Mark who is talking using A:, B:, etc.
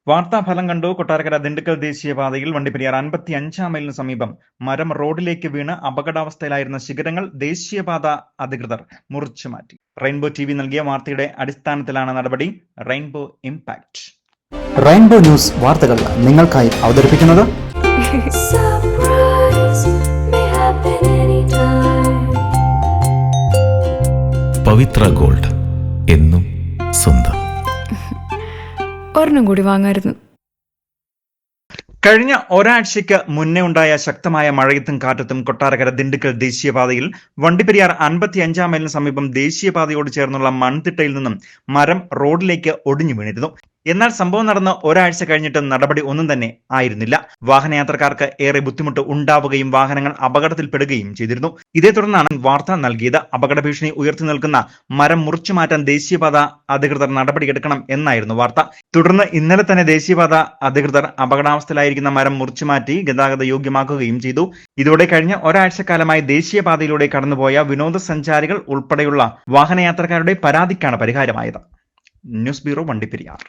A: വാർത്താഫലം കണ്ടു. കൊട്ടാരക്കര ദിണ്ടുക്കൽ ദേശീയപാതയിൽ വണ്ടിപ്പെരിയാർ 55-ാം മൈലിന് സമീപം മരം റോഡിലേക്ക് വീണ് അപകടാവസ്ഥയിലായിരുന്ന ശിഖരങ്ങൾ ദേശീയപാത അധികൃതർ മുറിച്ചു മാറ്റി. റെയിൻബോ ടിവി നൽകിയ വാർത്തയുടെ അടിസ്ഥാനത്തിലാണ് നടപടി. Rainbow impact.
B: റെയിൻബോ ന്യൂസ് വാർത്തകൾ നിങ്ങൾക്കായി അവതരിപ്പിക്കുന്നത്
C: പവിത്ര ഗോൾഡ്, എന്നും സ്വന്തം.
D: ഒരെണ്ണം കൂടി വാങ്ങായിരുന്നു.
A: കഴിഞ്ഞ ഒരാഴ്ചയ്ക്ക് മുന്നേ ഉണ്ടായ ശക്തമായ മഴയത്തും കാറ്റത്തും കൊട്ടാരക്കര ദിണ്ടുക്കൽ ദേശീയപാതയിൽ വണ്ടിപ്പെരിയാർ 55-ാം മൈലിന് സമീപം ദേശീയപാതയോട് ചേർന്നുള്ള മൺതിട്ടയിൽ നിന്നും മരം റോഡിലേക്ക് ഒടിഞ്ഞു വീണിരുന്നു. എന്നാൽ സംഭവം നടന്ന് ഒരാഴ്ച കഴിഞ്ഞിട്ട് നടപടി ഒന്നും തന്നെ ആയിരുന്നില്ല. വാഹനയാത്രക്കാർക്ക് ഏറെ ബുദ്ധിമുട്ട് ഉണ്ടാവുകയും വാഹനങ്ങൾ അപകടത്തിൽപ്പെടുകയും ചെയ്തിരുന്നു. ഇതേ തുടർന്നാണ് വാർത്ത നൽകിയത്. അപകട ഭീഷണി ഉയർത്തി നിൽക്കുന്ന മരം മുറിച്ചു മാറ്റാൻ ദേശീയപാത അധികൃതർ നടപടിയെടുക്കണം എന്നായിരുന്നു വാർത്ത. തുടർന്ന് ഇന്നലെ തന്നെ ദേശീയപാത അധികൃതർ അപകടാവസ്ഥയിലായിരിക്കുന്ന മരം മുറിച്ചു മാറ്റി ഗതാഗത യോഗ്യമാക്കുകയും ചെയ്തു. ഇതോടെ കഴിഞ്ഞ ഒരാഴ്ചക്കാലമായി ദേശീയപാതയിലൂടെ കടന്നുപോയ വിനോദസഞ്ചാരികൾ ഉൾപ്പെടെയുള്ള വാഹനയാത്രക്കാരുടെ പരാതിക്കാണ് പരിഹാരമായത്. News bureau, Vandiperiyar.